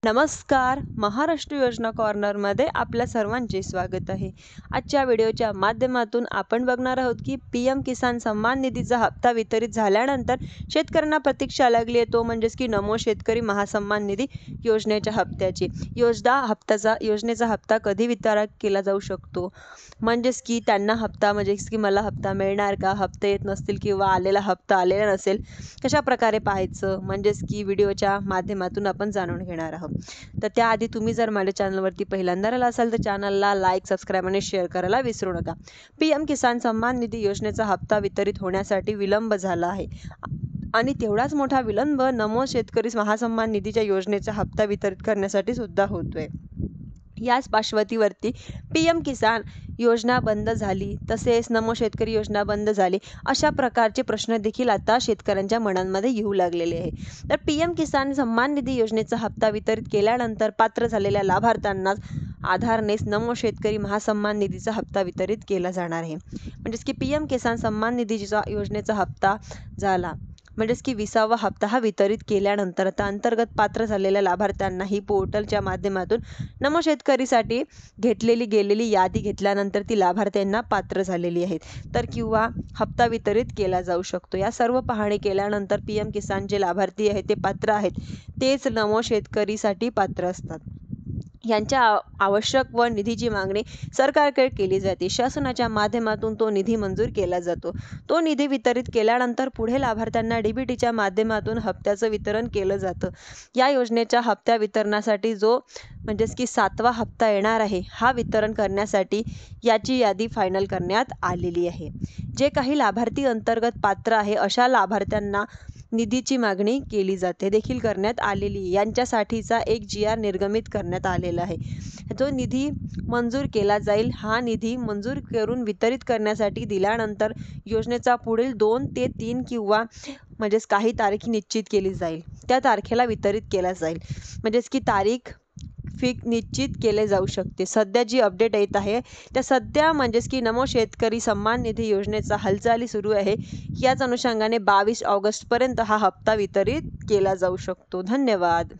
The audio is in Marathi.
नमस्कार. महाराष्ट्र योजना कॉर्नरमध्ये आपल्या सर्वांचे स्वागत आहे. आजच्या व्हिडिओच्या माध्यमातून आपण बघणार आहोत की PM किसान सन्मान निधीचा हप्ता वितरित झाल्यानंतर शेतकऱ्यांना प्रतीक्षा लागली आहे, तो म्हणजेच की नमो शेतकरी महासन्मान निधी योजनेच्या हप्त्याची. योजनेचा हप्ता कधी वितरण केला जाऊ शकतो, म्हणजेच की त्यांना हप्ता म्हणजेच की मला हप्ता मिळणार का, हप्ते येत नसतील किंवा आलेला हप्ता आलेला नसेल, कशा प्रकारे पाहायचं, म्हणजेच की व्हिडिओच्या माध्यमातून आपण जाणून घेणार आहोत. तर त्याआधी तुम्ही जर माझ्या चॅनलवरती पहिल्यांदा आला असाल तर चॅनलला लाईक, सबस्क्राईब आणि शेअर करायला विसरू नका. PM किसान सन्मान निधी योजनेचा हप्ता वितरित होण्यासाठी विलंब झाला आहे आणि तेवढाच मोठा विलंब नमो शेतकरी महासन्मान निधीच्या योजनेचा हप्ता वितरित करण्यासाठी सुद्धा होतोय. याच पार्श्वभूमीवरती PM किसान योजना बंद झाली, तसेच नमो शेतकरी योजना बंद झाली, अशा प्रकारचे प्रश्न देखील आता शेतकऱ्यांच्या मनांमध्ये येऊ लागलेले आहे. तर PM किसान सन्मान निधी योजनेचा हप्ता वितरित केल्यानंतर पात्र झालेल्या लाभार्थ्यांनाच आधारनेच नमो शेतकरी महासन्मान निधीचा हप्ता वितरित केला जाणार आहे. म्हणजेच की PM किसान सन्मान निधीचा योजनेचा हप्ता झाला, म्हणजेच की 20वा हप्ता हा वितरित केल्यानंतर आता अंतर्गत पात्र झालेल्या लाभार्थ्यांनाही पोर्टलच्या माध्यमातून नमो शेतकरीसाठी घेतलेली गेलेली यादी घेतल्यानंतर ती लाभार्थ्यांना पात्र झालेली आहेत, तर किंवा हप्ता वितरित केला जाऊ शकतो. या सर्व पाहणी केल्यानंतर PM किसान जे लाभार्थी आहेत ते पात्र आहेत, तेच नमो शेतकरीसाठी पात्र असतात. यांच्या आवश्यक व निधीची मागणी सरकारकडे केली जाते. शासनाच्या माध्यमातून तो निधी मंजूर केला जातो. तो निधी वितरित केल्यानंतर पुढे लाभार्थ्यांना DBTच्या माध्यमातून हप्त्याचं वितरण केलं जातं. या योजनेच्या हप्त्या वितरणासाठी जो म्हणजेच की 7वा हप्ता येणार आहे, हा वितरण करण्यासाठी याची यादी फायनल करण्यात आलेली आहे. जे काही लाभार्थी अंतर्गत पात्र आहे अशा लाभार्थ्यांना निधीची मागणी केली जाते देखील करण्यात आलेली. यांच्यासाठीचा एक GR निर्गमित करण्यात आलेला आहे. जो निधी मंजूर केला जाईल, हा निधी मंजूर करून वितरित करण्यासाठी दिल्यानंतर योजनेचा पुढील 2 ते 3 किंवा म्हणजेच काही तारीख निश्चित केली जाईल, त्या तारखेला वितरित केला जाईल. म्हणजेच की तारीख निश्चित केले जाऊ शकते. सध्या जी अपडेट येत आहे त्या सध्या म्हणजेच की नमो शेतकरी सन्मान निधी योजनेचा हालचाली सुरू आहे. याच अनुषंगाने 22 ऑगस्टपर्यंत हा हप्ता वितरित केला जाऊ शकतो. धन्यवाद.